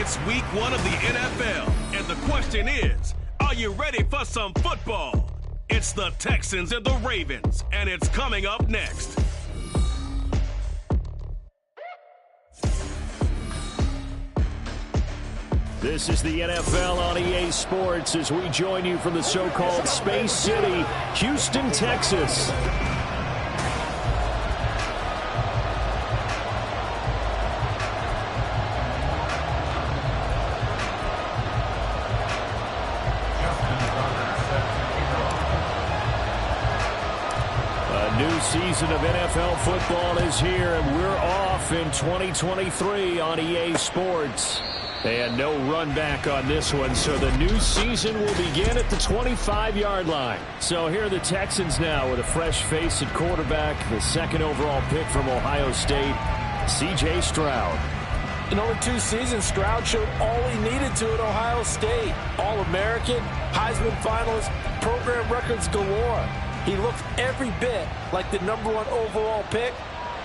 It's week 1 of the NFL, and the question is, are you ready for some football? It's the Texans and the Ravens, and it's coming up next. This is the NFL on EA Sports as we join you from the so-called Space City, Houston, Texas. New season of NFL football is here, and we're off in 2023 on EA Sports. And no run back on this one, so the new season will begin at the 25-yard line. So here are the Texans now with a fresh face at quarterback, the second overall pick from Ohio State, C.J. Stroud. In only 2 seasons, Stroud showed all he needed to at Ohio State. All-American, Heisman finalist, program records galore. He looked every bit like the #1 overall pick.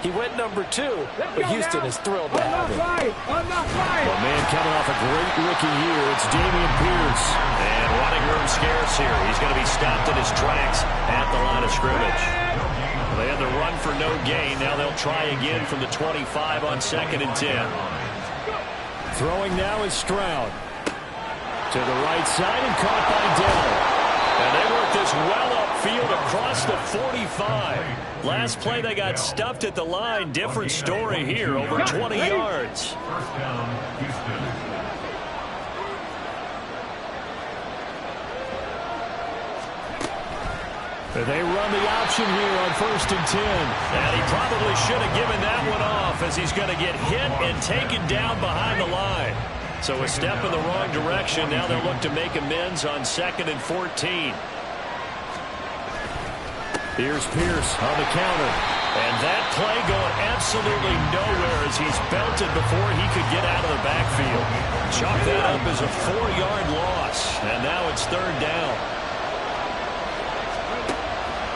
He went #2, but Houston is thrilled to have him. Well, man, coming off a great rookie year, it's Dameon Pierce. And running room scarce here. He's going to be stopped in his tracks at the line of scrimmage. They had the run for no gain. Now they'll try again from the 25 on 2nd and 10. Throwing now is Stroud. To the right side and caught by Dell. And they work this well upfield across the 45. Last play they got stuffed at the line. Different story here, over 20 yards. They run the option here on 1st and 10. And he probably should have given that one off as he's going to get hit and taken down behind the line. So a step in the wrong direction. Now they'll look to make amends on 2nd and 14. Here's Pierce on the counter. And that play going absolutely nowhere as he's belted before he could get out of the backfield. Chalk that up as a 4-yard loss. And now it's 3rd down.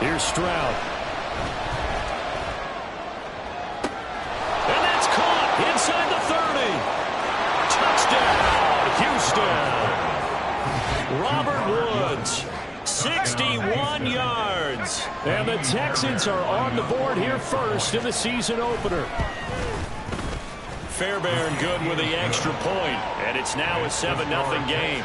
Here's Stroud. And that's caught inside the 30. Touchdown, Houston. Robert Woods, 61 yards. And the Texans are on the board here first in the season opener. Fairbairn good with the extra point, and it's now a 7-0 game.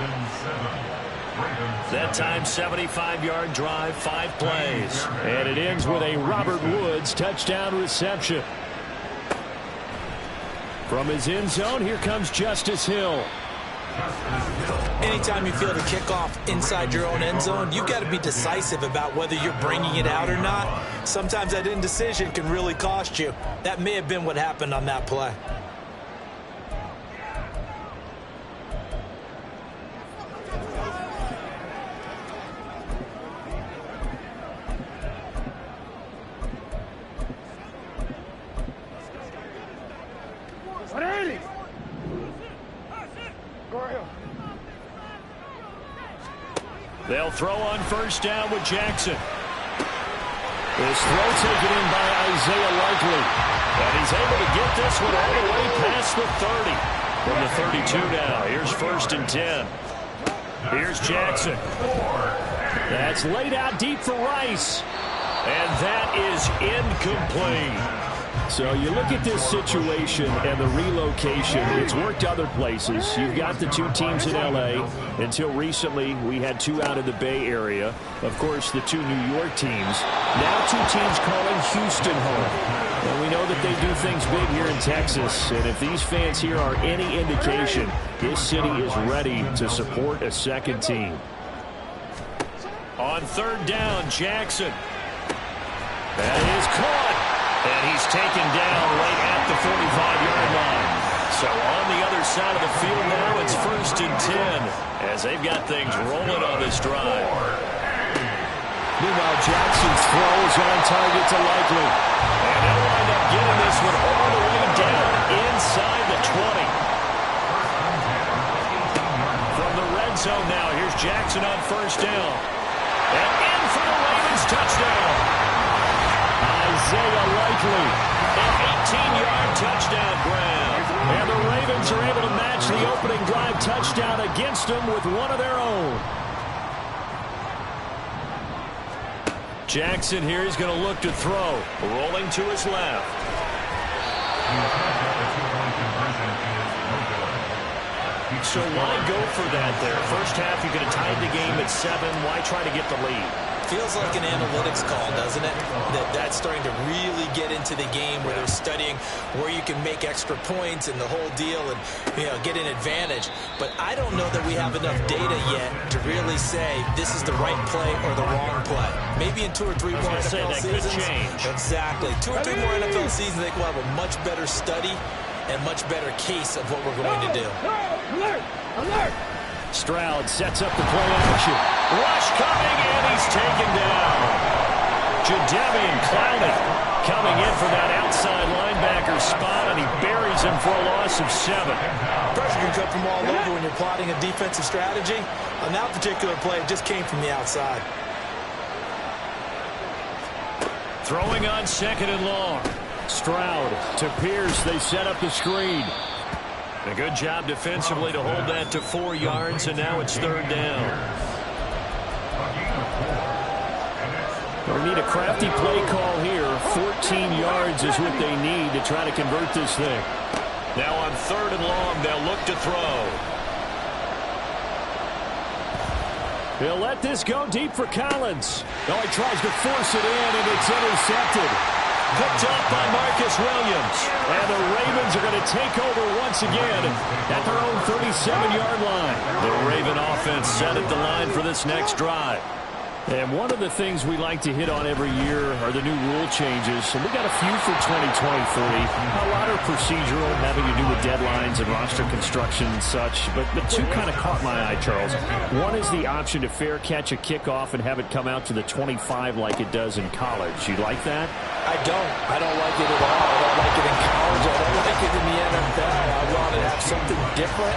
That time, 75-yard drive, 5 plays. And it ends with a Robert Woods touchdown reception. From his end zone, here comes Justice Hill. Anytime you feel the kickoff inside your own end zone, you've got to be decisive about whether you're bringing it out or not. Sometimes that indecision can really cost you. That may have been what happened on that play. They'll throw on 1st down with Jackson. This throw taken in by Isaiah Likely. And he's able to get this one all the way past the 30. From the 32 now, here's 1st and 10. Here's Jackson. That's laid out deep for Rice. And that is incomplete. So you look at this situation and the relocation. It's worked other places. You've got the 2 teams in L.A. Until recently, we had 2 out of the Bay Area. Of course, the 2 New York teams. Now 2 teams calling Houston home. And we know that they do things big here in Texas. And if these fans here are any indication, this city is ready to support a second team. On 3rd down, Jackson. That is caught. And he's taken down right at the 45-yard line. So on the other side of the field now, it's 1st and 10 as they've got things rolling on this drive. Meanwhile, Jackson's throw is on target to Likely. And they'll wind up getting this one all the way down inside the 20. From the red zone now, here's Jackson on 1st down. And in for the Ravens touchdown. Isaiah Likely. An 18-yard touchdown grab. And the Ravens are able to match the opening drive touchdown against them with one of their own. Jackson here, he's going to look to throw. Rolling to his left. So why go for that there? First half, you could have tied the game at 7. Why try to get the lead? Feels like an analytics call, doesn't it? That's starting to really get into the game where they're studying where you can make extra points and the whole deal and, you know, get an advantage. But I don't know that we have enough data yet to really say this is the right play or the wrong play. Maybe in 2 or 3 more NFL seasons. Could change. Exactly. 2 or 3 more NFL seasons, I think we'll have a much better study and much better case of what we're going to do. Alert! Stroud sets up the play action. Rush coming, and he's taken down. Jadeveon Clowney coming in for that outside linebacker spot, and he buries him for a loss of 7. Pressure can come from all over when you're plotting a defensive strategy. On that particular play, it just came from the outside. Throwing on 2nd and long. Stroud to Pierce. They set up the screen. A good job defensively to hold that to 4 yards, and now it's 3rd down. We need a crafty play call here. 14 yards is what they need to try to convert this thing. Now on 3rd and long, they'll look to throw. He'll let this go deep for Collins. Oh, he tries to force it in, and it's intercepted. Picked up by Marcus Williams. And the Ravens are going to take over once again at their own 37-yard line. The Raven offense set at the line for this next drive. And one of the things we like to hit on every year are the new rule changes. And we got a few for 2023. A lot are procedural, having to do with deadlines and roster construction and such. But 2 kind of caught my eye, Charles. One is the option to fair catch a kickoff and have it come out to the 25 like it does in college. You like that? I don't. I don't like it at all. I don't like it in college. I don't like it in the NFL. I want to have something different.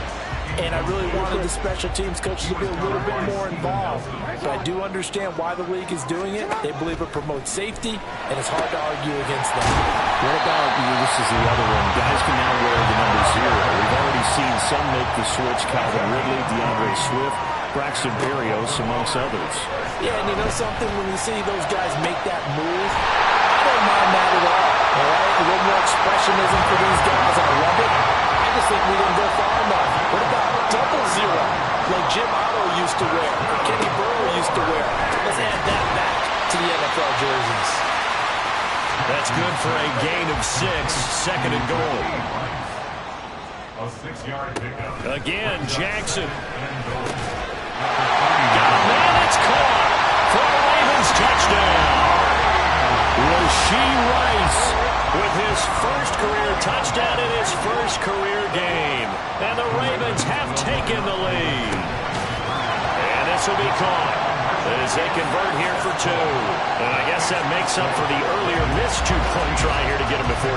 And I really wanted the special teams coaches to be a little bit more involved. But I do understand why the league is doing it. They believe it promotes safety, and it's hard to argue against that. What about, this is the other one, guys can now wear the number 0. We've already seen some make the switch, Calvin Ridley, DeAndre Swift, Braxton Berrios, amongst others. Yeah, and you know something? When you see those guys make that move, I don't mind that at all. All right? A little more expressionism for these guys. I love it. I just think we didn't go far enough. What about double 0, like Jim Otto used to wear, or Kenny Burrow used to wear? Let's add that back to the NFL jerseys. That's good for a gain of 6, 2nd and goal. A 6-yard pickup. Again, Jackson. Got a man, it's caught for the Ravens touchdown. Rashee Rice with his first career touchdown in his first career game. And the Ravens have taken the lead. And this will be caught as they convert here for 2. And I guess that makes up for the earlier missed 2-point try here to get him to 14.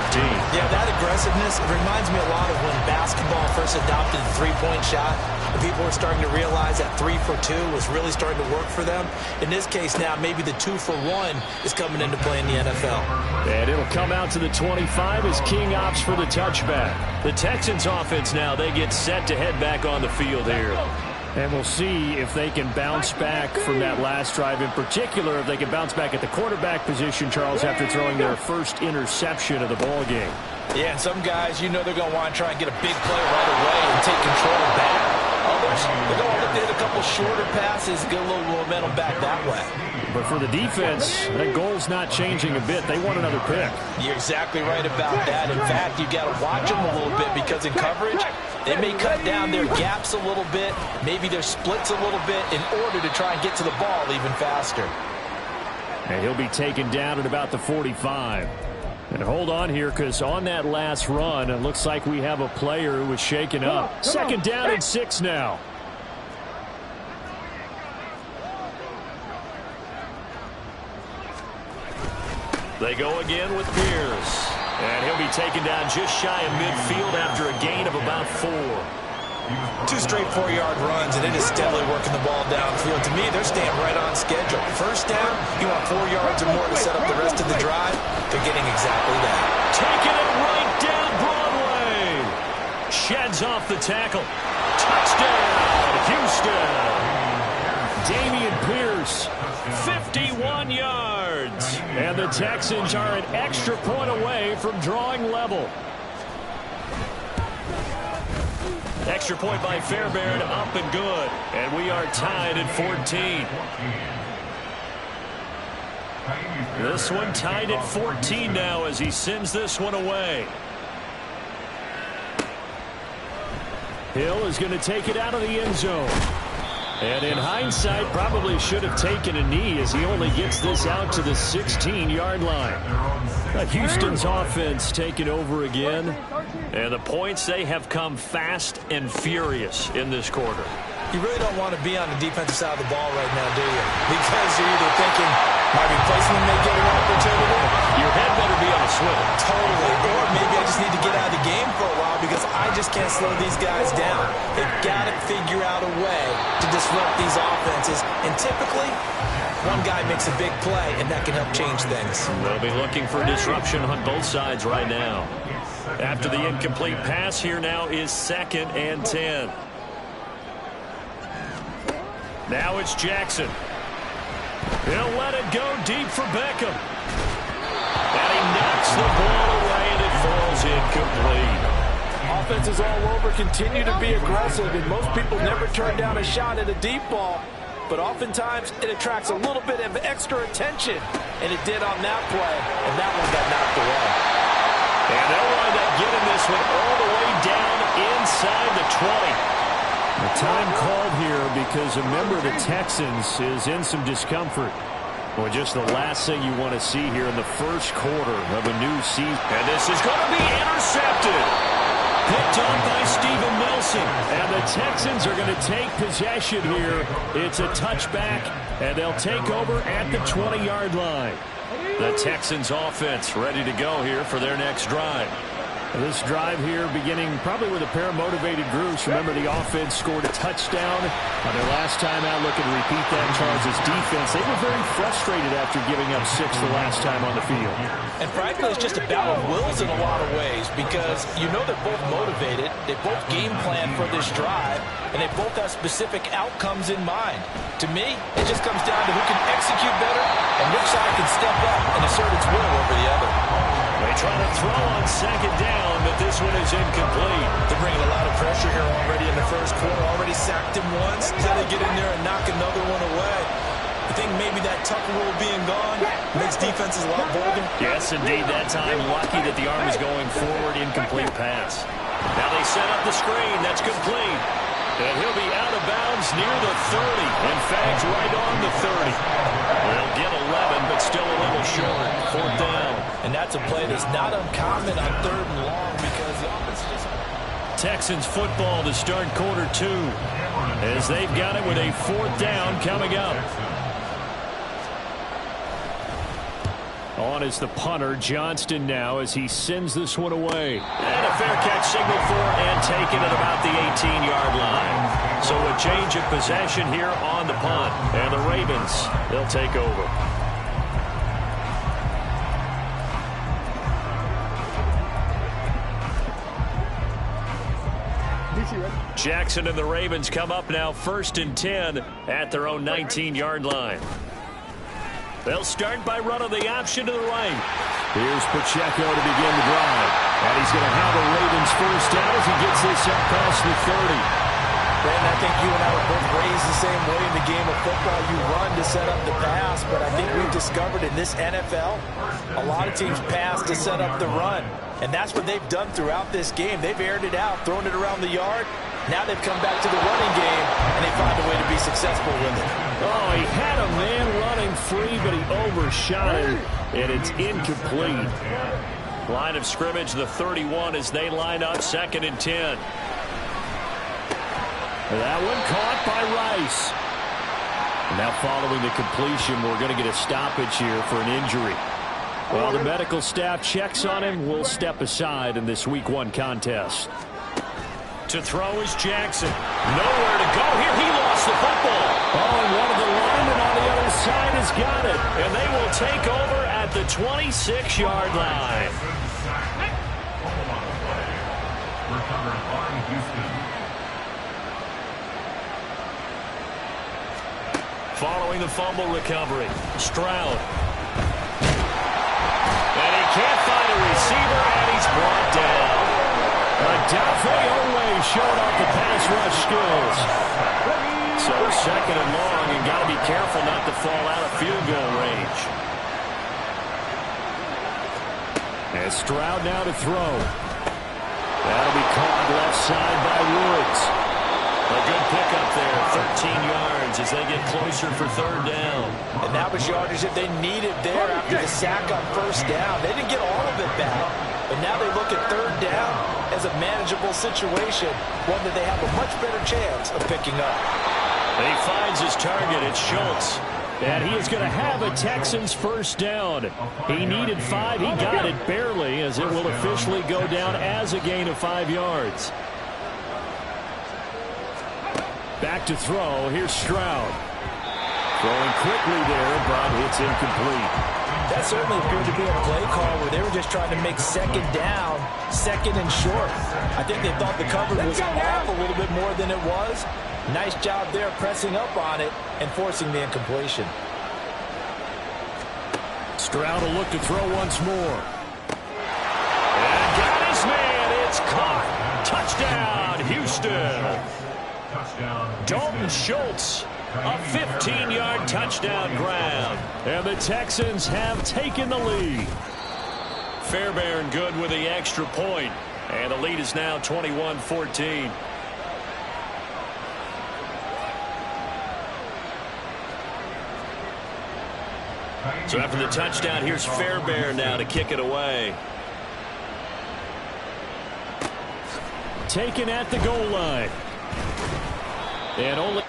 Yeah, that aggressiveness, it reminds me a lot of when basketball first adopted the 3-point shot. And people were starting to realize that 3 for 2 was really starting to work for them. In this case now, maybe the 2 for 1 is coming into play in the NFL. And it'll come out to the 25 as King opts for the touchback. The Texans offense now, they get set to head back on the field here. And we'll see if they can bounce back from that last drive. In particular, if they can bounce back at the quarterback position, Charles, after throwing their first interception of the ball game. Yeah, and some guys, you know they're going to want to try and get a big play right away and take control back. Others, they're going to look to hit a couple shorter passes, get a little momentum back that way. But for the defense, that goal's not changing a bit. They want another pick. You're exactly right about that. In fact, you've got to watch them a little bit because in coverage, they may cut down their gaps a little bit, maybe their splits a little bit in order to try and get to the ball even faster. And he'll be taken down at about the 45. And hold on here, because on that last run, it looks like we have a player who was shaken up. 2nd down and 6 now. They go again with Pierce. And he'll be taken down just shy of midfield after a gain of about 4. 2 straight 4-yard runs, and it is steadily working the ball downfield. To me, they're staying right on schedule. First down, you want 4 yards or more to set up the rest of the drive. They're getting exactly that. Taking it right down Broadway. sheds off the tackle. Touchdown, Houston. Dameon Pierce. 51 yards. And the Texans are an extra point away from drawing level. Extra point by Fairbairn, up and good. And we are tied at 14. This one tied at 14 now as he sends this one away. Hill is going to take it out of the end zone. And in hindsight, probably should have taken a knee as he only gets this out to the 16-yard line. Houston's offense taking over again. And the points, they have come fast and furious in this quarter. You really don't want to be on the defensive side of the ball right now, do you? Because you're either thinking my replacement may get an opportunity. Your head better be on a swivel. Totally. Or maybe I just need to get out of the game for a while because I just can't slow these guys down. They've got to figure out a way to disrupt these offenses. And typically, one guy makes a big play, and that can help change things. They'll be looking for disruption on both sides right now. After the incomplete pass, here now is 2nd and 10. Now it's Jackson. He'll let it go deep for Beckham. And he knocks the ball away, and it falls incomplete. Offenses all over continue to be aggressive, and most people never turn down a shot at a deep ball. But oftentimes, it attracts a little bit of extra attention, and it did on that play, and that one got knocked away. And they'll wind up getting this one all the way down inside the 20. The time called here because a member of the Texans is in some discomfort. Well, just the last thing you want to see here in the first quarter of a new season. And this is going to be intercepted. Picked up by Steven Nelson. And the Texans are going to take possession here. It's a touchback, and they'll take over at the 20-yard line. The Texans offense ready to go here for their next drive. This drive here beginning probably with a pair of motivated groups. Remember, the offense scored a touchdown on their last time out. Looking to repeat that Chargers defense. They were very frustrated after giving up 6 the last time on the field. And frankly, it's just a battle of wills in a lot of ways because you know they're both motivated. They both game plan for this drive, and they both have specific outcomes in mind. To me, it just comes down to who can execute better and which side can step up and assert its will over the other. They try to throw on 2nd down, but this one is incomplete. They're bringing a lot of pressure here already in the first quarter. Already sacked him once. Now they get in there and knock another one away. I think maybe that Tucker rule being gone makes defenses a lot bolder. Yes, indeed. That time, lucky that the arm is going forward. Incomplete pass. Now they set up the screen. That's complete. And he'll be out of bounds near the 30. In fact, right on the 30. They'll get 11, but still a little short. 4th down. And that's a play that's not uncommon on 3rd and long because the offense just... Texans football to start quarter 2 as they've got it with a 4th down coming up. On is the punter, Johnston now, as he sends this one away. And a fair catch signal for and taken at about the 18-yard line. So a change of possession here on the punt. And the Ravens, they'll take over. Jackson and the Ravens come up now 1st and 10 at their own 19-yard line. They'll start by running the option to the right. Here's Pacheco to begin the drive. And he's going to have a Ravens first down as he gets this up past the 30. Brandon, I think you and I were both raised the same way in the game of football. You run to set up the pass, but I think we've discovered in this NFL, a lot of teams pass to set up the run. And that's what they've done throughout this game. They've aired it out, thrown it around the yard. Now they've come back to the running game, and they find a way to be successful with it. Oh, he had a man running free, but he overshot it, and it's incomplete. Line of scrimmage, the 31 as they line up 2nd and 10. That one caught by Rice. And now following the completion, we're going to get a stoppage here for an injury. Well, the medical staff checks on him. We'll step aside in this Week 1 contest. To throw is Jackson. Nowhere to go here. He lost the football. Oh, and one of the linemen on the other side has got it. And they will take over at the 26-yard line. number 5, Houston. Following the fumble recovery, Stroud. And he can't find a receiver, and he's brought down. Adafe Owe showed off the pass rush skills. So second and long, and got to be careful not to fall out of field goal range. And Stroud now to throw. That'll be caught left side by Woods. A good pickup there, 13 yards as they get closer for third down. And that was yardage that they needed there after the sack on first down. They didn't get all of it back, but now they look at third down as a manageable situation, one that they have a much better chance of picking up. And he finds his target. It's Schultz. And he is going to have a Texans first down. He needed 5. He got it barely, as it will officially go down as a gain of 5 yards. Back to throw. Here's Stroud. Throwing quickly there, but it's incomplete. That certainly appeared to be a play call where they were just trying to make second down, second and short. I think they thought the cover was off a little bit more than it was. Nice job there pressing up on it and forcing the incompletion. Stroud will look to throw once more. And got his man. It's caught. Touchdown, Houston. Dalton Schultz, a 15-yard touchdown grab. And the Texans have taken the lead. Fairbairn good with the extra point. And the lead is now 21-14. So after the touchdown, here's Fairbairn now to kick it away. Taken at the goal line. And only...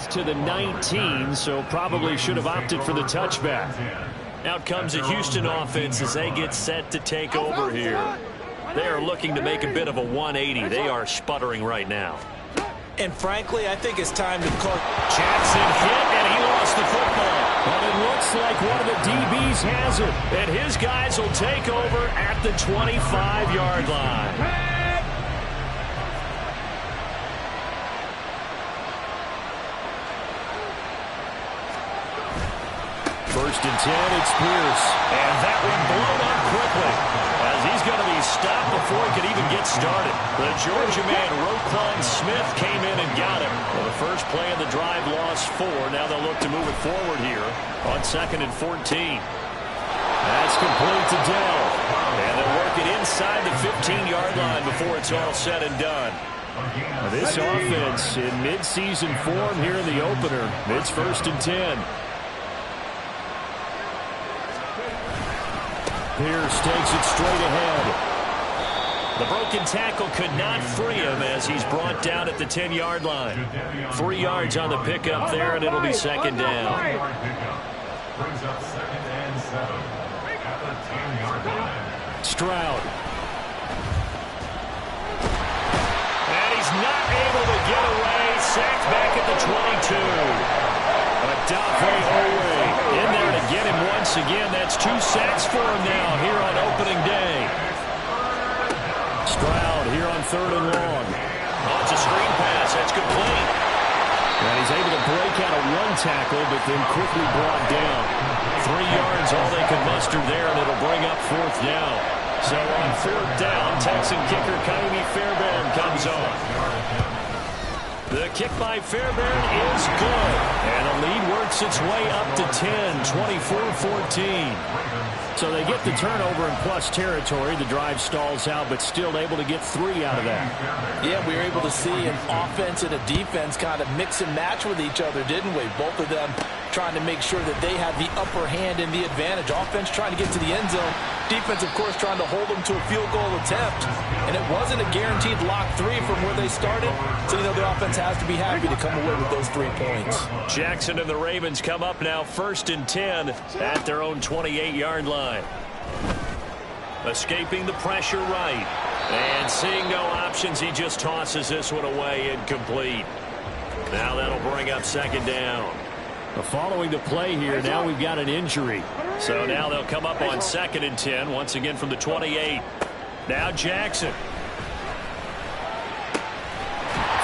to the 19, so probably should have opted for the touchback. Out comes the Houston offense as they get set to take over here. They are looking to make a bit of a 180. They are sputtering right now. And frankly, I think it's time to call. Jackson hit, and he lost the football. But it looks like one of the DBs has it. And his guys will take over at the 25-yard line. First and 10, it's Pierce. And that one blown up quickly as he's going to be stopped before he could even get started. The Georgia man, Roquan Smith, came in and got him. Well, the first play of the drive lost 4. Now they'll look to move it forward here on 2nd and 14. That's complete to Dell. And they'll work it inside the 15-yard line before it's all said and done. This offense in midseason form here in the opener. It's 1st and 10. Pierce takes it straight ahead. The broken tackle could not free him as he's brought down at the 10-yard line. 3 yards on the pickup there, and it'll be second down. Stroud. And he's not able to get away. Sacked back at the 22. Adafe Owe in there to get him once again. That's 2 sacks for him now here on opening day. Stroud here on 3rd and long. Oh, it's a screen pass. That's complete. And he's able to break out of 1 tackle, but then quickly brought down. 3 yards, all they could muster there, and it'll bring up 4th down. So on 4th down, Texan kicker Kaimi Fairbairn comes on. The kick by Fairbairn is good. And the lead works works its way up to 10, 24-14. So they get the turnover in plus territory. The drive stalls out, but still able to get 3 out of that. Yeah, we were able to see an offense and a defense kind of mix and match with each other, didn't we? Both of them trying to make sure that they had the upper hand and the advantage. Offense trying to get to the end zone. Defense, of course, trying to hold them to a field goal attempt. And it wasn't a guaranteed lock 3 from where they started. So, you know, the offense has to be happy to come away with those 3 points. Jackson and the Ravens come up now 1st and 10 at their own 28-yard line. Escaping the pressure right. And seeing no options, he just tosses this one away incomplete. Now that'll bring up 2nd down. Following the play here, now we've got an injury. So now they'll come up on 2nd and 10, once again from the 28. Now Jackson.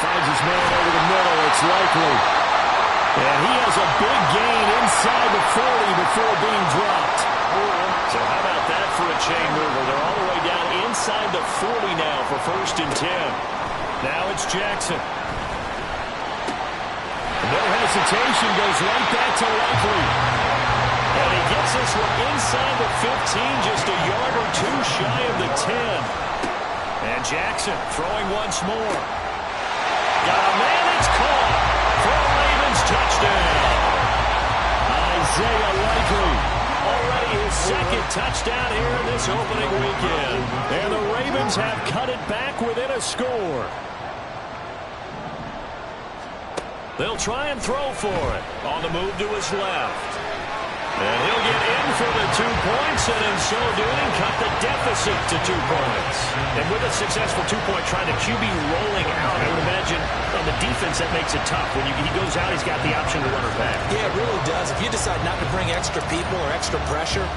Finds his man over the middle. It's likely. And he has a big gain inside the 40 before being dropped. So how about that for a chain mover? They're all the way down inside the 40 now for 1st and 10. Now it's Jackson. No hesitation, goes right back to Likely. And he gets this one inside the 15, just a yard or 2 shy of the 10. And Jackson throwing once more. Got a man, it's caught for a Ravens touchdown. Isaiah Likely. Already his 2nd touchdown here in this opening weekend. And the Ravens have cut it back within a score. They'll try and throw for it. On the move to his left. And he'll get in for the 2 points, and in so doing, cut the deficit to 2 points. And with a successful 2-point try, the QB rolling out, I would imagine on the defense that makes it tough. When he goes out, he's got the option to run or pass. Yeah, it really does. If you decide not to bring extra people or extra pressure,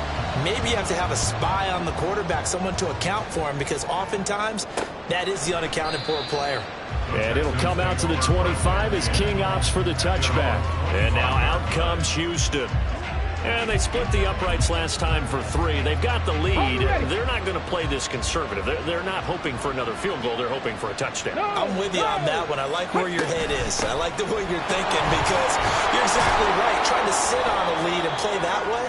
maybe you have to have a spy on the quarterback, someone to account for him, because oftentimes that is the unaccounted for player. And it'll come out to the 25 as King opts for the touchback. And now out comes Houston. And they split the uprights last time for 3. They've got the lead. They're not going to play this conservative. They're not hoping for another field goal. They're hoping for a touchdown. I'm with you on that one. I like where your head is. I like the way you're thinking, because you're exactly right. Trying to sit on a lead and play that way,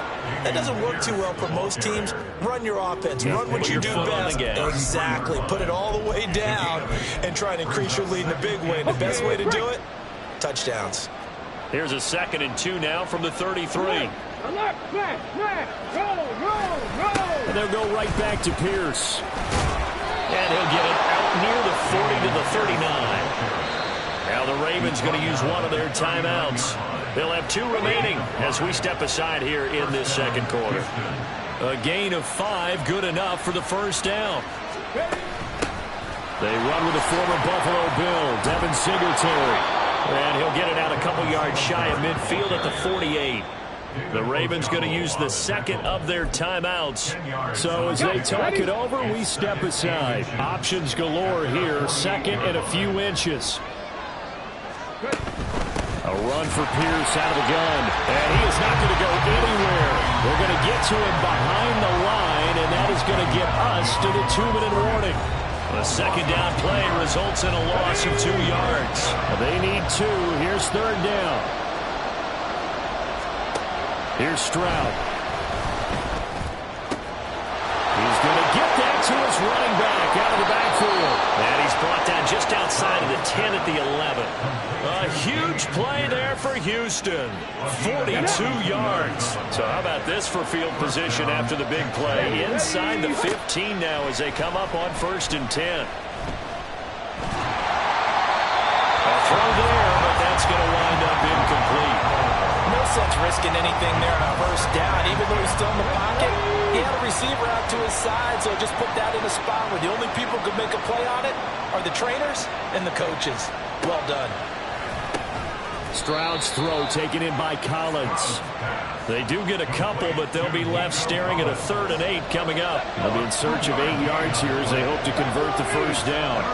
that doesn't work too well for most teams. Run your offense. Run what you do best. Exactly. Put it all the way down and try and increase your lead in a big way. And the best way to do it, touchdowns. Here's a 2nd and 2 now from the 33. And they'll go right back to Pierce. And he'll get it out near the 40 to the 39. Now the Ravens going to use one of their timeouts. They'll have 2 remaining as we step aside here in this 2nd quarter. A gain of 5, good enough for the 1st down. They run with the former Buffalo Bill, Devin Singletary. And he'll get it out a couple yards shy of midfield at the 48. The Ravens going to use the 2nd of their timeouts. So as they talk it over, we step aside. Options galore here, 2nd and a few inches. A run for Pierce out of the gun. And he is not going to go anywhere. They're going to get to him behind the line, and that is going to get us to the 2-minute warning. The 2nd down play results in a loss of 2 yards. They need 2. Here's 3rd down. Here's Stroud. He's going to get that to his running back out of the backfield. And he's brought down just outside of the 10 at the 11. A huge play there for Houston. 42 yards. So how about this for field position after the big play? Inside the 15 now as they come up on 1st and 10. A throw there, but that's going to wind up incomplete. No sense risking anything there on 1st down. Even though he's still in the pocket, he had a receiver out to his side, so just put that in a spot where the only people who could make a play on it are the trainers and the coaches. Well done. Stroud's throw taken in by Collins. They do get a couple, but they'll be left staring at a 3rd and 8 coming up. They'll be in search of 8 yards here as they hope to convert the 1st down.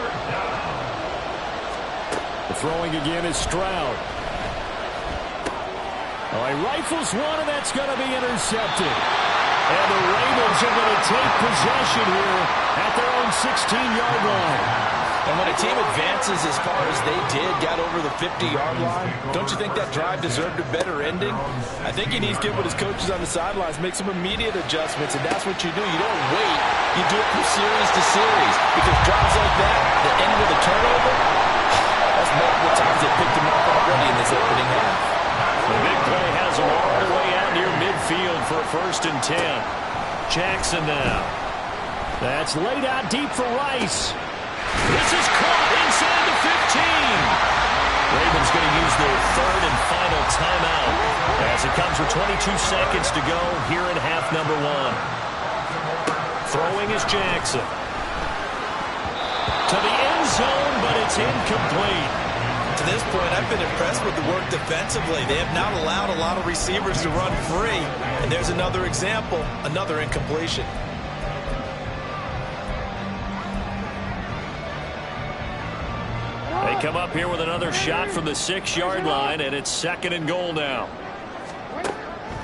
The throwing again is Stroud. Oh, he rifles one, and that's going to be intercepted. And the Ravens are going to take possession here at their own 16-yard line. And when a team advances as far as they did, got over the 50-yard line, don't you think that drive deserved a better ending? I think he needs to get with his coaches on the sidelines, make some immediate adjustments, and that's what you do. You don't wait. You do it from series to series. Because drives like that end with a turnover, that's multiple times they picked him up already in this opening half. The big play has him all the way out near midfield for a 1st and 10. Jackson now. That's laid out deep for Rice. This is caught inside the 15. Ravens going to use their 3rd and final timeout as it comes with 22 seconds to go here in half number 1. Throwing is Jackson. To the end zone, but it's incomplete. To this point, I've been impressed with the work defensively. They have not allowed a lot of receivers to run free. And there's another example, another incompletion. They come up here with another shot from the 6-yard line, and it's 2nd and goal now.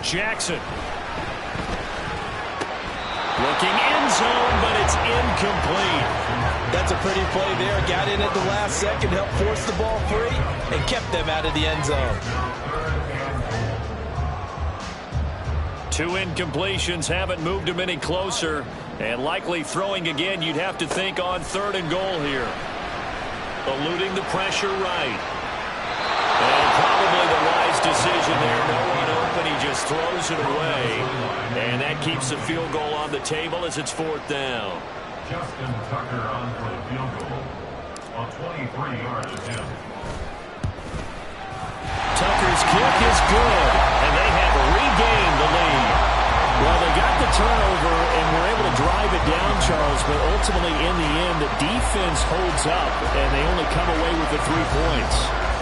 Jackson. Looking end zone, but it's incomplete. That's a pretty play there. Got in at the last second, helped force the ball free, and kept them out of the end zone. 2 incompletions haven't moved him any closer, and likely throwing again, you'd have to think on 3rd and goal here. Eluding the pressure right. And probably the wise decision there. No one open. He just throws it away. And that keeps the field goal on the table as it's 4th down. Justin Tucker on for the field goal on 23-yard attempt. Tucker's kick is good. And they have regained the lead. Well, they got the turnover and were able to drive it down, Charles, but ultimately in the end, the defense holds up, and they only come away with the 3 points.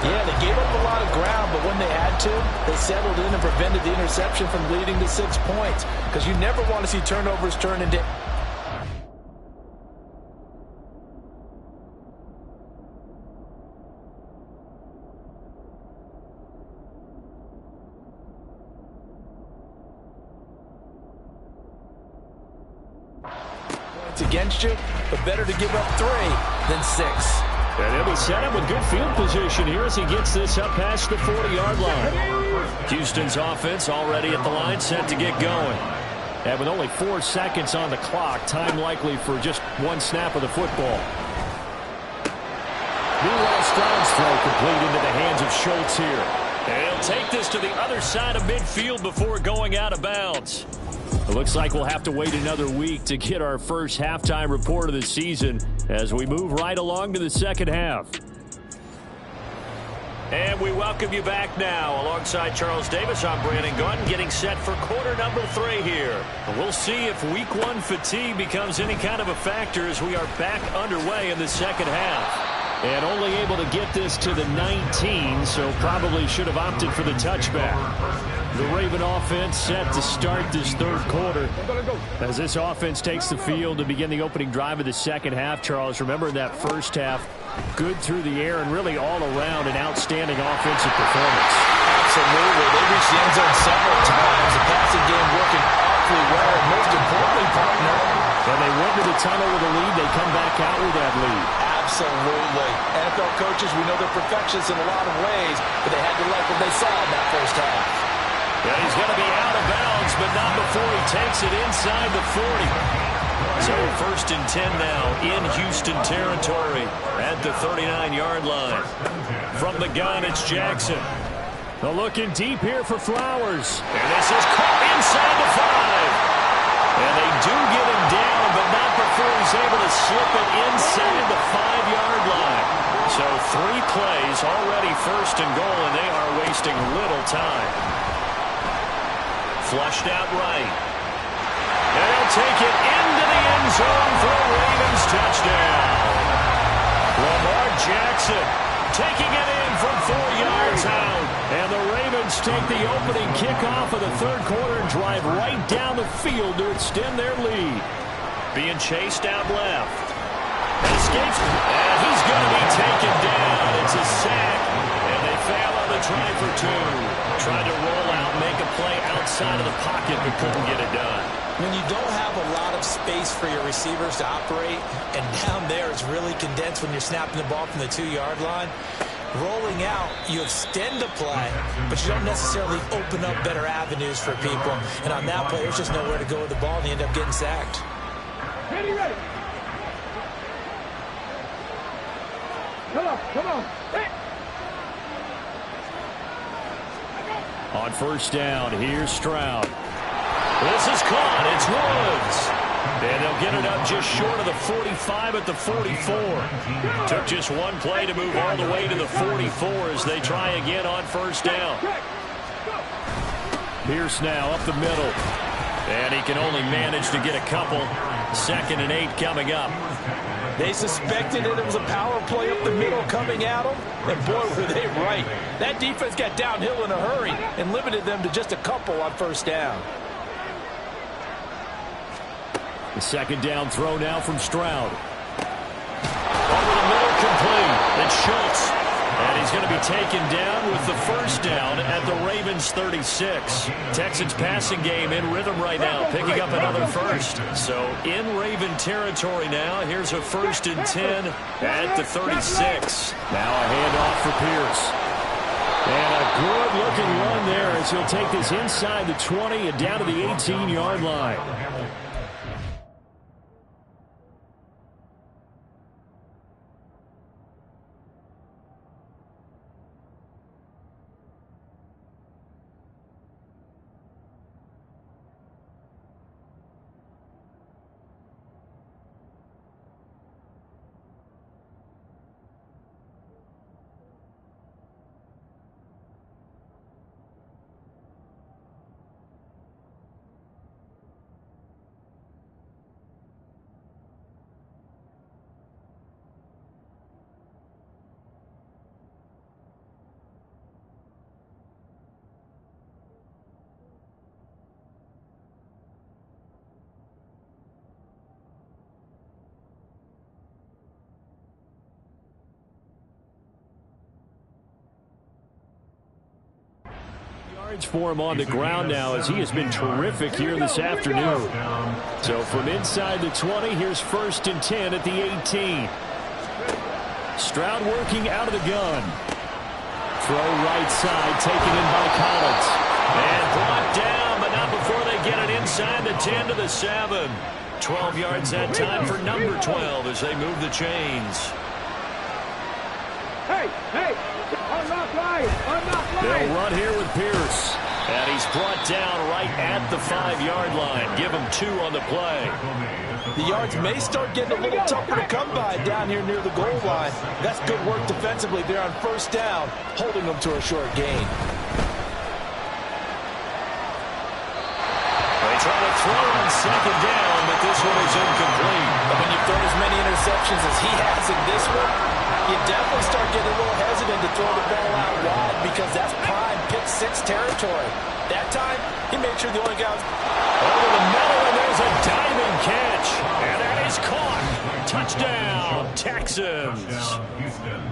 Yeah, they gave up a lot of ground, but when they had to, they settled in and prevented the interception from leading to 6 points, because you never want to see turnovers turn into... against you, but better to give up 3 than 6. And he'll be set up with good field position here as he gets this up past the 40-yard line. Houston's offense already at the line, set to get going. And with only 4 seconds on the clock, time likely for just 1 snap of the football. Meanwhile, Stroud's throw complete into the hands of Schultz here. And he'll take this to the other side of midfield before going out of bounds. It looks like we'll have to wait another week to get our first halftime report of the season as we move right along to the second half. And we welcome you back now. Alongside Charles Davis, I'm Brandon Gunn, getting set for quarter number 3 here. We'll see if week 1 fatigue becomes any kind of a factor as we are back underway in the second half. And only able to get this to the 19, so probably should have opted for the touchback. The Raven offense set to start this 3rd quarter. As this offense takes the field to begin the opening drive of the second half, Charles, remember in that first half, good through the air and really all around an outstanding offensive performance. Absolutely. They reached the end zone several times. The passing game working awfully well. And most importantly, partner, when they went to the tunnel with a lead, they come back out with that lead. Absolutely. NFL coaches, we know they're perfectionists in a lot of ways, but they had to like what they saw in that first half. Yeah, he's going to be out of bounds, but not before he takes it inside the 40. So 1st and 10 now in Houston territory at the 39-yard line. From the gun, it's Jackson. They're looking deep here for Flowers. And this is caught inside the 5. And they do get him down, but not before he's able to slip it inside the 5-yard line. So 3 plays, already 1st and goal, and they are wasting little time. Flushed out right. And they'll take it into the end zone for a Ravens touchdown. Lamar Jackson taking it in from 4 yards out. And the Ravens take the opening kickoff of the 3rd quarter and drive right down the field to extend their lead. Being chased out left. Escapes. And he's going to be taken down. It's a sack. And they fail on the try for 2. Tried to roll out, make a play outside of the pocket, but couldn't get it done. When you don't have a lot of space for your receivers to operate, and down there it's really condensed when you're snapping the ball from the 2-yard line, rolling out, you extend the play, but you don't necessarily open up better avenues for people. And on that play, there's just nowhere to go with the ball, and you end up getting sacked. Ready. Come on. Hey. On first down, here's Stroud. This is caught. It's Woods. And they'll get it up just short of the 45 at the 44. Took just one play to move all the way to the 44 as they try again on first down. Pierce now up the middle. And he can only manage to get a couple. 2nd and 8 coming up. They suspected that it was a power play up the middle coming at them, and boy, were they right. That defense got downhill in a hurry and limited them to just a couple on first down. The 2nd down throw now from Stroud. Over the middle, complete. It's Schultz. And he's going to be taken down with the first down at the Ravens 36. Texans passing game in rhythm right now, picking up another first. So in Raven territory now, here's a 1st and 10 at the 36. Now a handoff for Pierce. And a good-looking run there as he'll take this inside the 20 and down to the 18-yard line. For him on the ground now as he has been terrific here this afternoon. So from inside the 20, here's 1st and 10 at the 18. Stroud working out of the gun. Throw right side, taken in by Collins. And brought down, but not before they get it inside the 10 to the 7. 12 yards that time for number 12 as they move the chains. Hey! I'm not lying! They'll run here with Pierce. And he's brought down right at the 5-yard line. Give him 2 on the play. The yards may start getting a little tougher to come by down here near the goal line. That's good work defensively there on first down, holding them to a short gain. They try to throw on 2nd down, but this one is incomplete. When you throw as many interceptions as he has in this one, you definitely start getting a little hesitant to throw the ball out wide because that's prime pick 6 territory. That time, he made sure the only guy was over the middle, and there's a diving catch. And that is caught. Touchdown, Texans.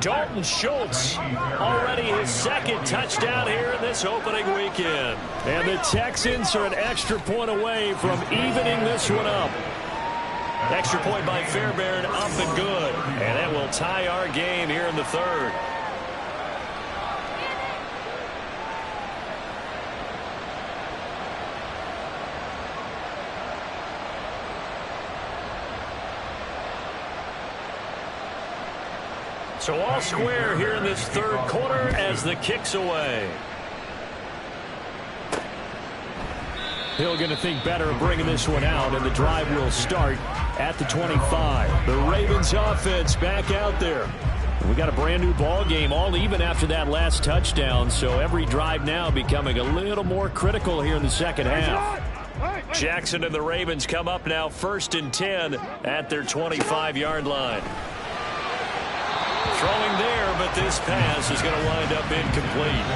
Dalton Schultz, already his 2nd touchdown here in this opening weekend. And the Texans are an extra point away from evening this one up. Extra point by Fairbairn, up and good. And that will tie our game here in the 3rd. So all square here in this 3rd quarter as the kick's away. Hill going to think better of bringing this one out, and the drive will start at the 25. The Ravens offense back out there. We got a brand new ball game, all even after that last touchdown, so every drive now becoming a little more critical here in the 2nd half. Jackson and the Ravens come up now 1st and 10 at their 25-yard line. Throwing there, but this pass is going to wind up incomplete.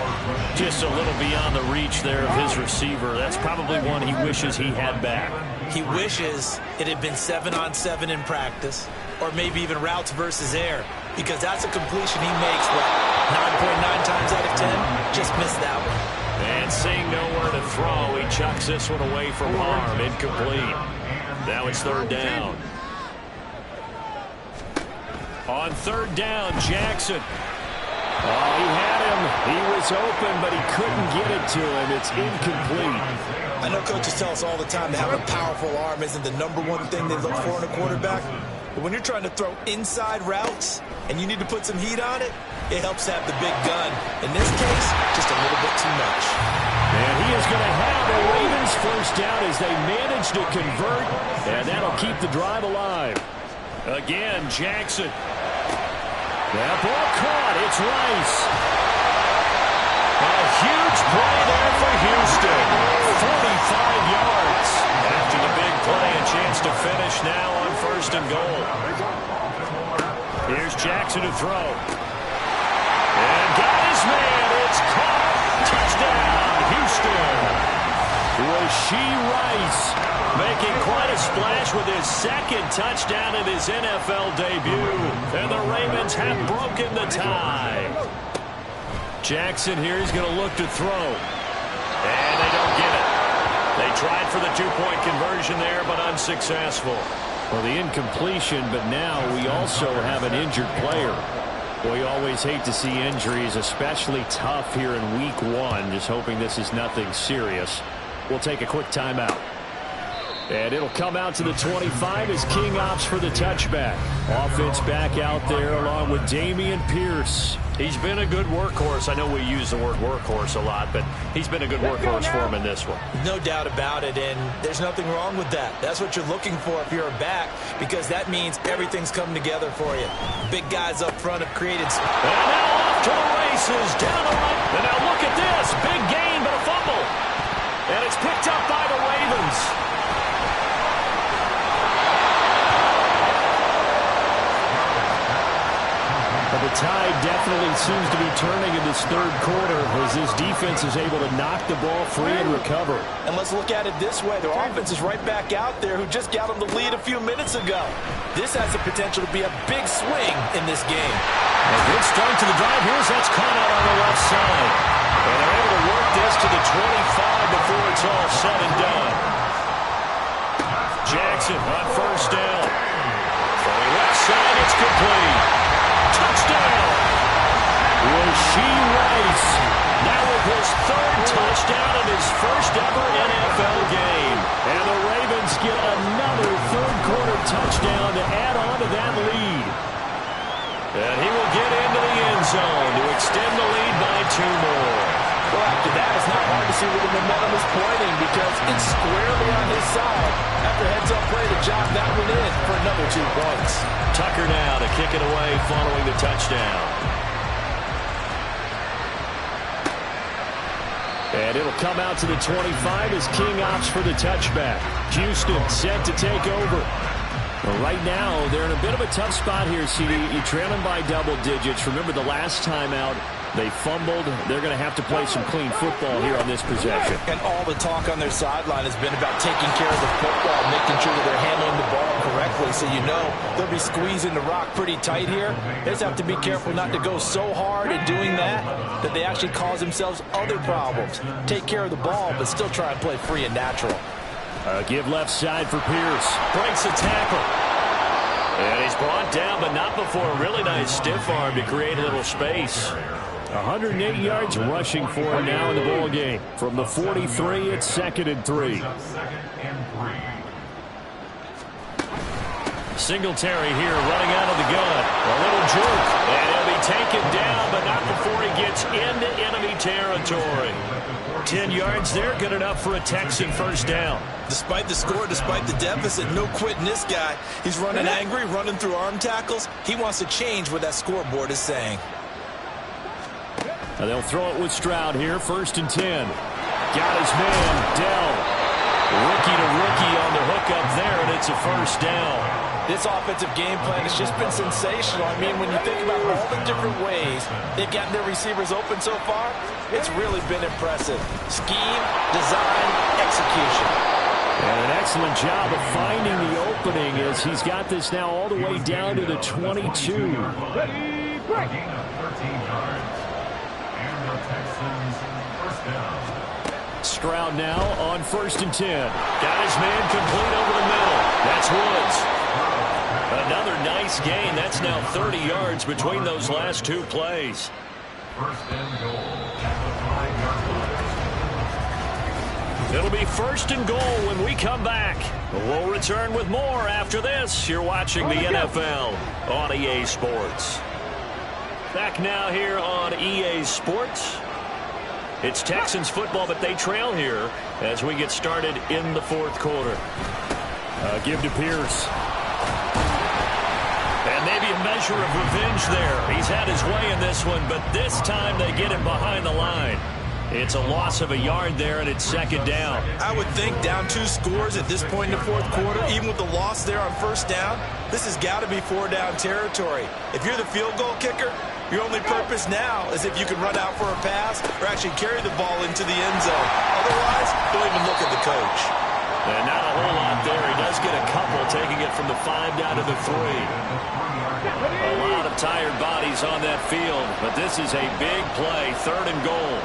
Just a little beyond the reach there of his receiver. That's probably one he wishes he had back. He wishes it had been 7-on-7 in practice, or maybe even routes versus air, because that's a completion he makes, what, 9.9 times out of 10? Just missed that one. And seeing nowhere to throw, he chucks this one away from harm. Incomplete. Now it's third down. On third down, Jackson. Oh, he had him. He was open, but he couldn't get it to him. It's incomplete. I know coaches tell us all the time that having a powerful arm isn't the #1 thing they look for in a quarterback. But when you're trying to throw inside routes and you need to put some heat on it, it helps to have the big gun. In this case, just a little bit too much. And he is going to have a Ravens first down as they manage to convert, and that'll keep the drive alive. Again, Jackson. That ball caught. It's Rice. A huge play there for Houston. 45 yards. After the big play, a chance to finish now on first and goal. Here's Jackson to throw. And got his man. It's caught. Touchdown, Houston. Rashee Rice making quite a splash with his second touchdown in his NFL debut. And the Ravens have broken the tie. Jackson here, he's going to look to throw. And they don't get it. They tried for the two-point conversion there, but unsuccessful. Well, the incompletion, but now we also have an injured player. We always hate to see injuries, especially tough here in week 1. Just hoping this is nothing serious. We'll take a quick timeout. And it'll come out to the 25 as King opts for the touchback. Offense back out there along with Dameon Pierce. He's been a good workhorse. I know we use the word workhorse a lot, but he's been a good workhorse for him in this one. No doubt about it, and there's nothing wrong with that. That's what you're looking for if you're a back, because that means everything's coming together for you. Big guys up front have created... And now off to the races, down the right. And now look at this. Big gain, but a fumble. And it's picked up by the Ravens. The tide definitely seems to be turning in this third quarter as this defense is able to knock the ball free and recover. And let's look at it this way. Their offense is right back out there who just got them the lead a few minutes ago. This has the potential to be a big swing in this game. A good start to the drive. Here's that's caught out on the left side. And they're able to work this to the 25 before it's all said and done. Jackson on first down. From the left side, it's complete. Touchdown! Rashee Rice. Now with his third touchdown in his first ever NFL game. And the Ravens get another third quarter touchdown to add on to that lead. And he will get into the end zone to extend the lead by 2 more. Well, after that, it's not hard to see where the momentum is pointing because it's squarely on his side. After heads-up play to jog that one in for another 2 points. Tucker now to kick it away following the touchdown. And it'll come out to the 25 as King opts for the touchback. Houston set to take over. Well, right now, they're in a bit of a tough spot here, CD. You trail them by double digits. Remember the last time out, they fumbled. They're going to have to play some clean football here on this possession. And all the talk on their sideline has been about taking care of the football, making sure that they're handling the ball correctly. So you know they'll be squeezing the rock pretty tight here. They just have to be careful not to go so hard in doing that that they actually cause themselves other problems. Take care of the ball, but still try and play free and natural. Give left side for Pierce. Breaks a tackle. And he's brought down, but not before a really nice stiff arm to create a little space. 108 yards rushing for him now in the ball game. From the 43, it's 2nd and 3. Singletary here running out of the gun. A little juke. And he'll be taken down, but not before he gets into enemy territory. 10 yards there, good enough for a Texan first down. Despite the score, despite the deficit, no quitting this guy. He's running angry, running through arm tackles. He wants to change what that scoreboard is saying. And they'll throw it with Stroud here, 1st and 10. Got his man, Dell. Rookie to rookie on the hook up there, and it's a first down. This offensive game plan has just been sensational. I mean, when you think about all the different ways they've gotten their receivers open so far, it's really been impressive. Scheme, design, execution. And an excellent job of finding the opening as he's got this now all the way down to the 22. Ready, break. Gain of 13 yards. And the Texans first down. Stroud now on 1st and 10. Got his man complete over the middle. That's Woods. Another nice gain. That's now 30 yards between those last two plays. First and goal at the 5-yard line. It'll be 1st and goal when we come back. We'll return with more after this. You're watching the NFL on EA Sports. Back now here on EA Sports. It's Texans football, but they trail here as we get started in the 4th quarter. Give to Pierce. And maybe a measure of revenge there. He's had his way in this one, but this time they get him behind the line. It's a loss of a yard there, and it's 2nd down. I would think down 2 scores at this point in the 4th quarter, even with the loss there on 1st down, this has got to be 4-down territory. If you're the field goal kicker, your only purpose now is if you can run out for a pass or actually carry the ball into the end zone. Otherwise, don't even look at the coach. And not a whole lot there. He does get a couple, taking it from the 5 down to the 3. A lot of tired bodies on that field, but this is a big play, 3rd and goal.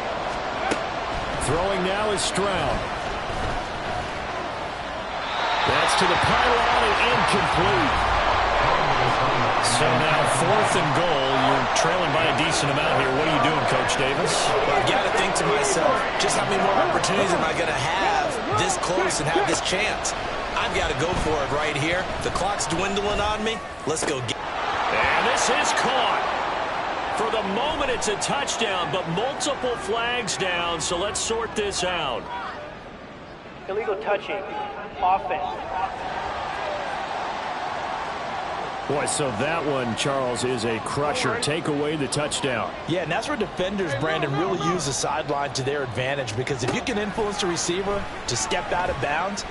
Throwing now is Stroud. That's to the pylon and incomplete. So now 4th and goal. You're trailing by a decent amount here. What are you doing, Coach Davis? Well, I've got to think to myself, just how many more opportunities am I going to have this close and have this chance? I've got to go for it right here. The clock's dwindling on me. Let's go get it. And this is caught. For the moment, it's a touchdown, but multiple flags down, so let's sort this out. Illegal touching. Offense. Boy, so that one, Charles, is a crusher. Take away the touchdown. Yeah, and that's where defenders, Brandon, really use the sideline to their advantage, because if you can influence the receiver to step out of bounds,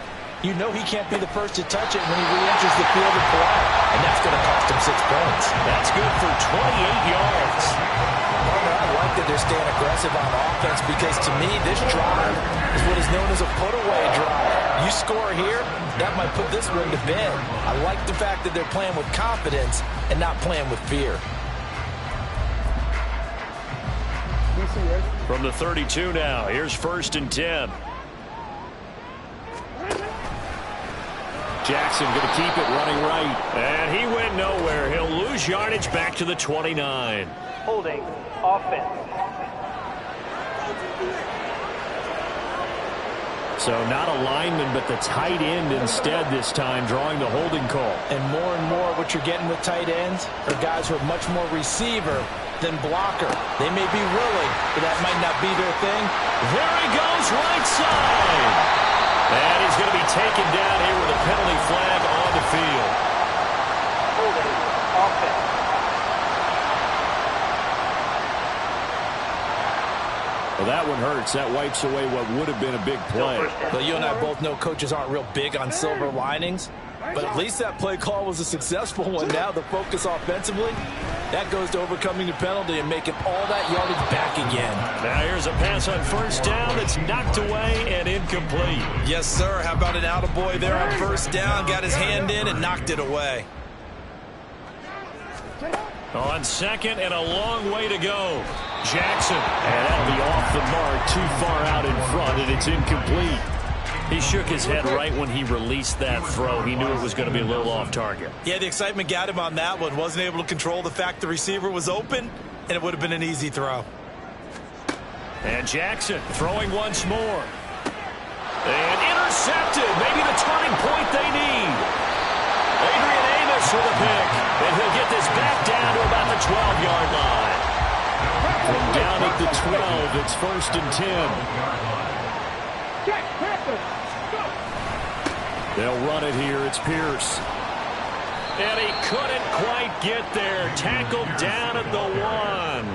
you know he can't be the first to touch it when he re-enters the field of play, and that's going to cost him 6 points. That's good for 28 yards. I like that they're staying aggressive on offense, because to me, this drive is what is known as a put-away drive. You score here, that might put this one to bed. I like the fact that they're playing with confidence and not playing with fear. From the 32 now, here's 1st and 10. Jackson going to keep it running right. And he went nowhere. He'll lose yardage back to the 29. Holding. Offense. So not a lineman, but the tight end instead this time, drawing the holding call. And more what you're getting with tight ends are guys who are much more receiver than blocker. They may be willing, but that might not be their thing. There he goes, right side. And he's going to be taken down here with a penalty flag on the field. Holding. Offense. Well, that one hurts. That wipes away what would have been a big play. Well, you and I both know coaches aren't real big on silver linings, but at least that play call was a successful one. Now the focus offensively, that goes to overcoming the penalty and making all that yardage back again. Now here's a pass on 1st down. It's knocked away and incomplete. Yes, sir. How about an attaboy there on 1st down? Got his hand in and knocked it away. On 2nd and a long way to go. Jackson. And that'll be off the mark, too far out in front, and it's incomplete. He shook his head right when he released that throw. He knew it was going to be a little off target. Yeah, the excitement got him on that one. Wasn't able to control the fact the receiver was open, and it would have been an easy throw. And Jackson throwing once more. And intercepted. Maybe the turning point they need. Adrian Amos with a pick. And he'll get this back down to about the 12-yard line. From down at the 12, it's 1st and 10. They'll run it here. It's Pierce. And he couldn't quite get there. Tackled down at the 1.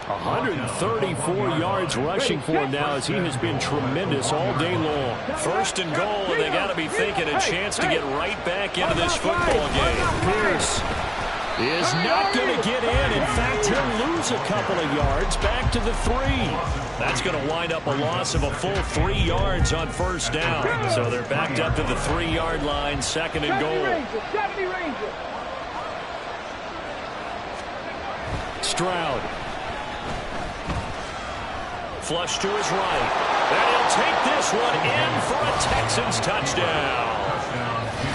134 yards rushing for him now, as he has been tremendous all day long. 1st and goal, and they got to be thinking a chance to get right back into this football game. Pierce is not going to get in. In fact, he'll lose a couple of yards back to the 3. That's going to wind up a loss of a full 3 yards on 1st down. So they're backed up to the 3-yard line, 2nd and goal. Stroud. Flush to his right. And he'll take this one in for a Texans touchdown.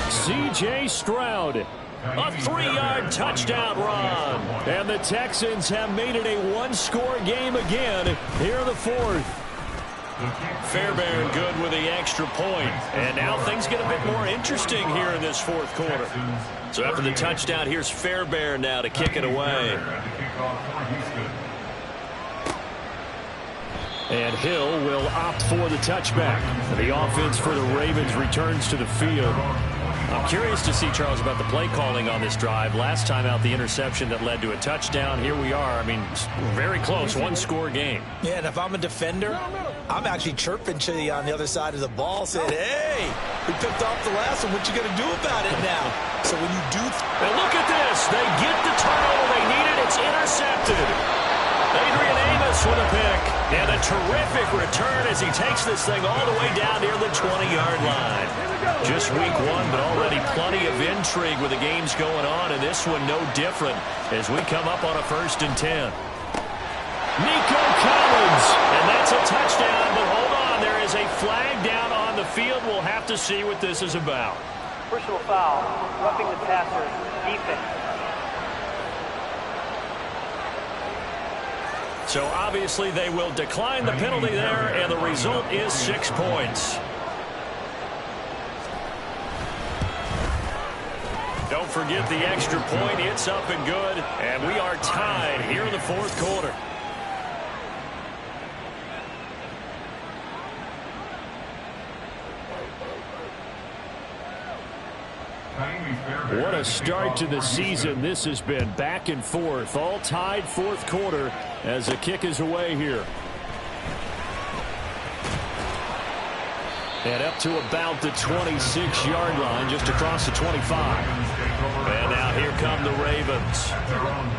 C.J. Stroud, a 3-yard touchdown run. And the Texans have made it a one-score game again here in the fourth. Fairbairn good with the extra point. And now things get a bit more interesting here in this fourth quarter. So after the touchdown, here's Fairbairn now to kick it away. And Hill will opt for the touchback. The offense for the Ravens returns to the field. I'm curious to see, Charles, about the play calling on this drive. Last time out, the interception that led to a touchdown. Here we are. I mean, very close, one-score game. Yeah, and if I'm a defender, I'm actually chirping to you on the other side of the ball, saying, hey, we picked off the last one. What you going to do about it now? So when you do... And look at this. They get the turnover they needed. It's intercepted. Adrian Amos with a pick. And a terrific return as he takes this thing all the way down near the 20-yard line. Just week one, but already plenty of intrigue with the games going on, and this one no different as we come up on a 1st and 10. Nico Collins. And that's a touchdown, but hold on. There is a flag down on the field. We'll have to see what this is about. Personal foul, roughing the passer, defense. So obviously they will decline the penalty there, and the result is 6 points. Don't forget the extra point. It's up and good, and we are tied here in the fourth quarter. What a start to the season this has been. Back and forth, all tied fourth quarter as the kick is away here. And up to about the 26-yard line, just across the 25. And now here come the Ravens.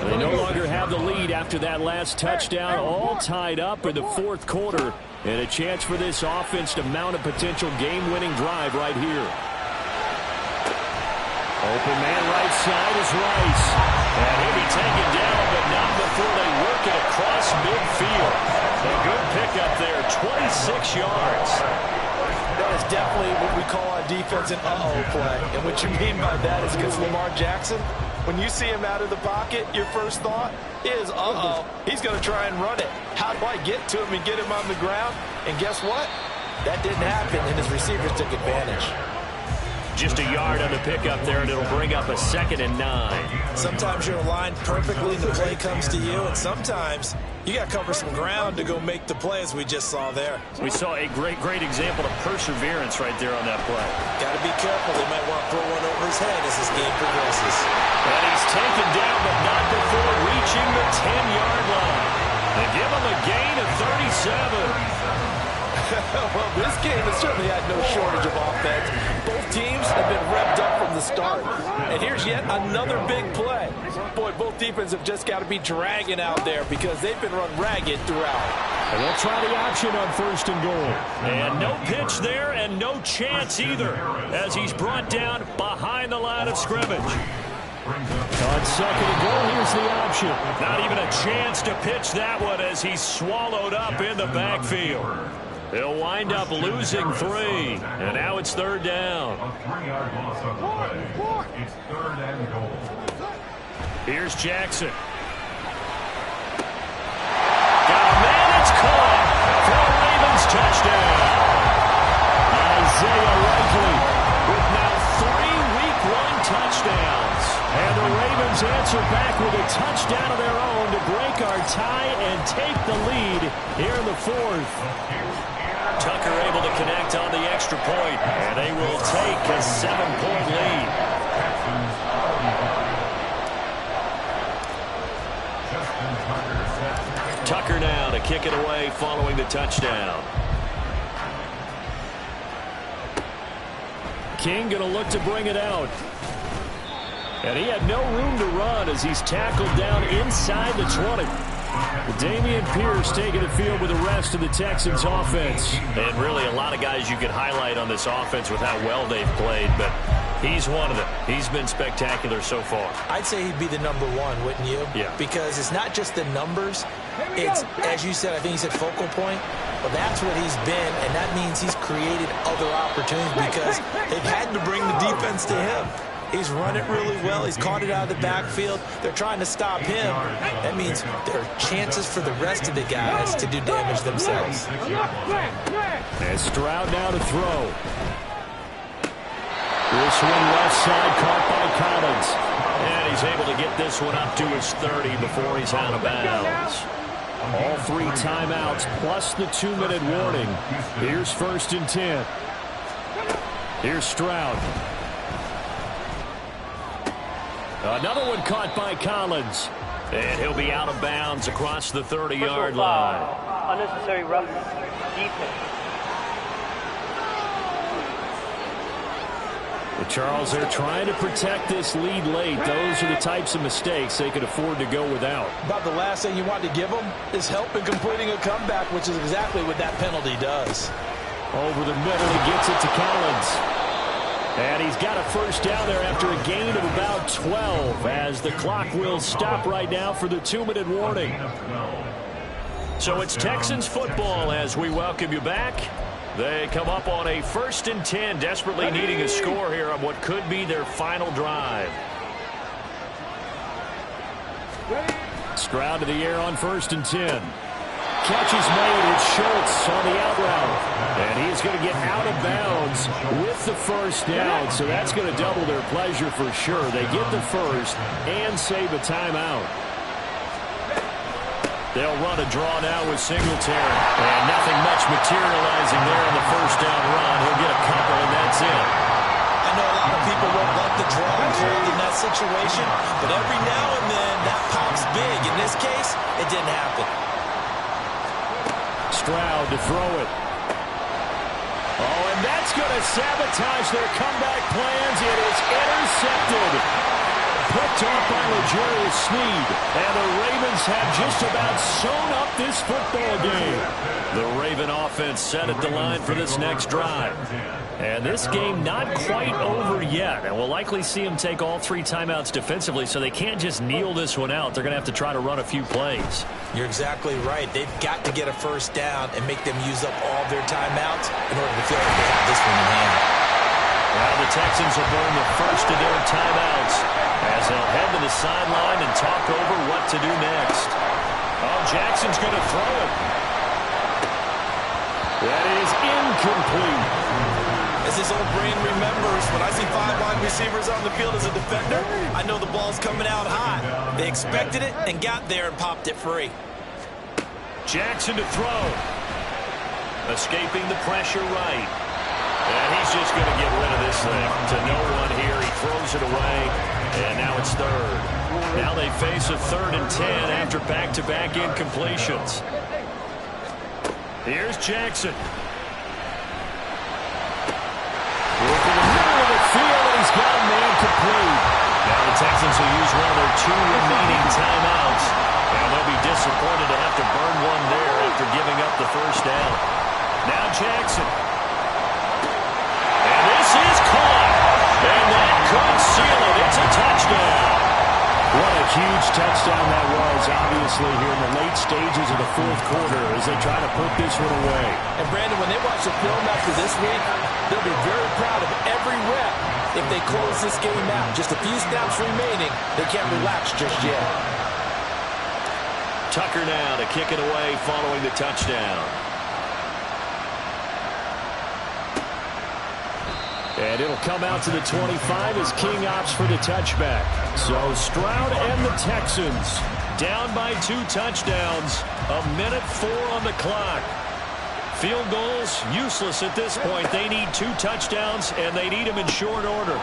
They no longer have the lead after that last touchdown, all tied up in the fourth quarter. And a chance for this offense to mount a potential game-winning drive right here. Open man right side is Rice. And he'll be taken down, but not before they work it across midfield. A good pickup there, 26 yards. That is definitely what we call on defense an uh-oh play. And what you mean by that is against Lamar Jackson, when you see him out of the pocket, your first thought is, uh-oh, he's going to try and run it. How do I get to him and get him on the ground? And guess what? That didn't happen, and his receivers took advantage. Just a yard on the pickup there, and it'll bring up a 2nd and 9. Sometimes you're aligned perfectly and the play comes to you, and sometimes you got to cover some ground to go make the play, as we just saw there. We saw a great example of perseverance right there on that play. Got to be careful. They might want to throw one over his head as this game progresses. And he's taken down, but not before reaching the 10-yard line. They give him a gain of 37. Well, this game has certainly had no shortage of offense. Both teams have been revved up from the start. And here's yet another big play. Boy, both defenses have just got to be dragging out there because they've been run ragged throughout. And they'll try the option on 1st and goal. And no pitch there and no chance either as he's brought down behind the line of scrimmage. On 2nd and goal, here's the option. Not even a chance to pitch that one as he's swallowed up in the backfield. They'll wind up losing 3. And now it's 3rd down. A 3-yard loss on the play. It's 3rd and goal. Here's Jackson. Got a man, it's caught for a Ravens touchdown. Isaiah Likely With now 3 Week 1 touchdowns. And the Ravens answer back with a touchdown of their own to break our tie and take the lead here in the fourth. Tucker able to connect on the extra point, and they will take a 7-point lead. Tucker now to kick it away following the touchdown. King going to look to bring it out. And he had no room to run as he's tackled down inside the 20. Dameon Pierce taking the field with the rest of the Texans offense. And really a lot of guys you could highlight on this offense with how well they've played, but he's one of them. He's been spectacular so far. I'd say he'd be the number 1, wouldn't you? Yeah. Because it's not just the numbers. It's, as you said, I think you said focal point. Well, that's what he's been, and that means he's created other opportunities because they've had to bring the defense to him. He's run it really well. He's caught it out of the backfield. They're trying to stop him. That means there are chances for the rest of the guys to do damage themselves. And Stroud now to throw. This one left side caught by Collins. And he's able to get this one up to his 30 before he's out of bounds. All 3 timeouts plus the 2-minute warning. Here's 1st and 10. Here's Stroud. Another one caught by Collins. And he'll be out of bounds across the 30-yard line. Unnecessary roughness. Defense. Well, Charles, they're trying to protect this lead late. Those are the types of mistakes they could afford to go without. About the last thing you want to give them is help in completing a comeback, which is exactly what that penalty does. Over the middle, he gets it to Collins. And he's got a first down there after a gain of about 12 as the clock will stop right now for the 2-minute warning. So it's Texans football as we welcome you back. They come up on a 1st and 10, desperately needing a score here on what could be their final drive. Stroud to the air on 1st and 10. Catch is made. It's Schultz on the out route. And he's going to get out of bounds with the first down. So that's going to double their pleasure for sure. They get the first and save a timeout. They'll run a draw now with Singletary. And nothing much materializing there in the first down run. He'll get a couple, and that's it. I know a lot of people won't like the draw and hold in that situation, but every now and then that pops big. In this case, it didn't happen. Stroud to throw it. Oh, and that's going to sabotage their comeback plans. It is intercepted. Picked off by L'Jarius Sneed. And the Ravens have just about sewn up this football game. The Raven offense set at the line for this next drive. And this game not quite over yet. And we'll likely see them take all 3 timeouts defensively, so they can't just kneel this one out. They're going to have to try to run a few plays. You're exactly right. They've got to get a first down and make them use up all their timeouts in order to feel like they have this one in hand. Now the Texans will burn the first of their timeouts as they'll head to the sideline and talk over what to do next. Oh, Jackson's going to throw it. That is incomplete. As his old brain remembers, when I see 5 wide receivers on the field as a defender, I know the ball's coming out high. They expected it and got there and popped it free. Jackson to throw. Escaping the pressure right. And he's just going to get rid of this thing to no one here. He throws it away, and now it's 3rd. Now they face a 3rd and 10 after back-to-back incompletions. Here's Jackson. Working the middle of the field, and he's got a man complete. Now the Texans will use one of their 2 remaining timeouts, and they'll be disappointed to have to burn one there after giving up the first down. Now Jackson. And this is caught. And that could seal it. It's a touchdown. What a huge touchdown that was, obviously, here in the late stages of the 4th quarter as they try to put this one away. And, Brandon, when they watch the film after this week, they'll be very proud of every rep if they close this game out. Just a few snaps remaining. They can't relax just yet. Tucker now to kick it away following the touchdown. And it'll come out to the 25 as King opts for the touchback. So Stroud and the Texans down by 2 touchdowns. 1:04 on the clock. Field goals useless at this point. They need 2 touchdowns, and they need them in short order.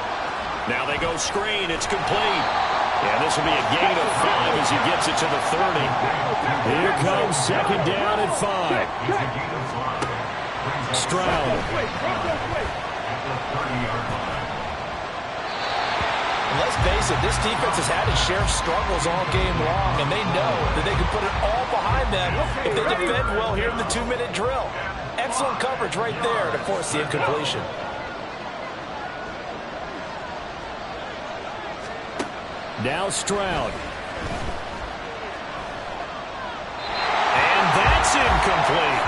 Now they go screen. It's complete. And this will be a gain of 5 as he gets it to the 30. Here comes 2nd down and 5. Stroud. And let's face it, this defense has had its share of struggles all game long, and they know that they can put it all behind them if they defend well here in the 2-minute drill. Excellent coverage right there to force the incompletion. Now Stroud. And that's incomplete.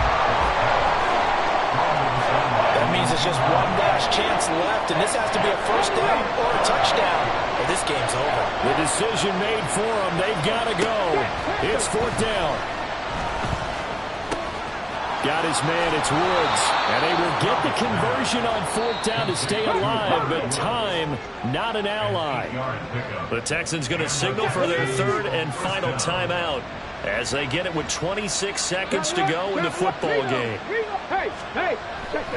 There's just one last chance left, and this has to be a first down or a touchdown, or this game's over. The decision made for them. They've got to go. It's fourth down. Got his man, it's Woods. And they will get the conversion on fourth down to stay alive, but time, not an ally. The Texans going to signal for their third and final timeout as they get it with 26 seconds to go in the football game.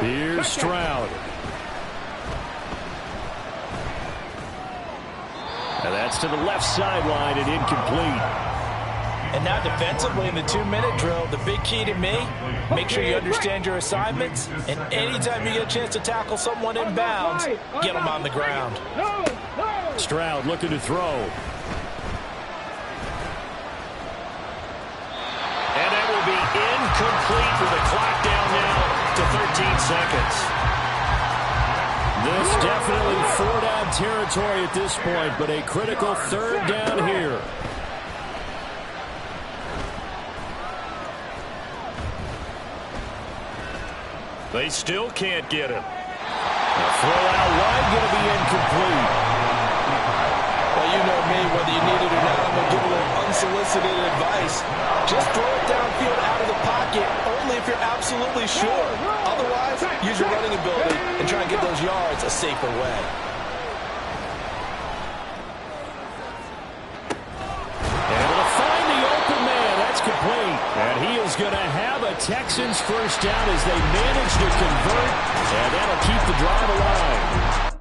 Here's Stroud. And that's to the left sideline and incomplete. And now defensively in the 2-minute drill, the big key to me, make sure you understand your assignments, and anytime you get a chance to tackle someone in bounds, get them on the ground. Stroud looking to throw. And that will be incomplete with the clock down now to 13 seconds. This definitely four-down territory at this point, but a critical third down here. They still can't get him. A throw out wide going to be incomplete. Well, you know me, whether you need it or not, I'm going to give a little unsolicited advice. Just throw it downfield out of the pocket, only if you're absolutely sure. Otherwise, use your running ability and try and get those yards a safer way. Able to find the open man. That's complete. And he is going to have a Texans first down as they manage to convert, and that'll keep the drive alive.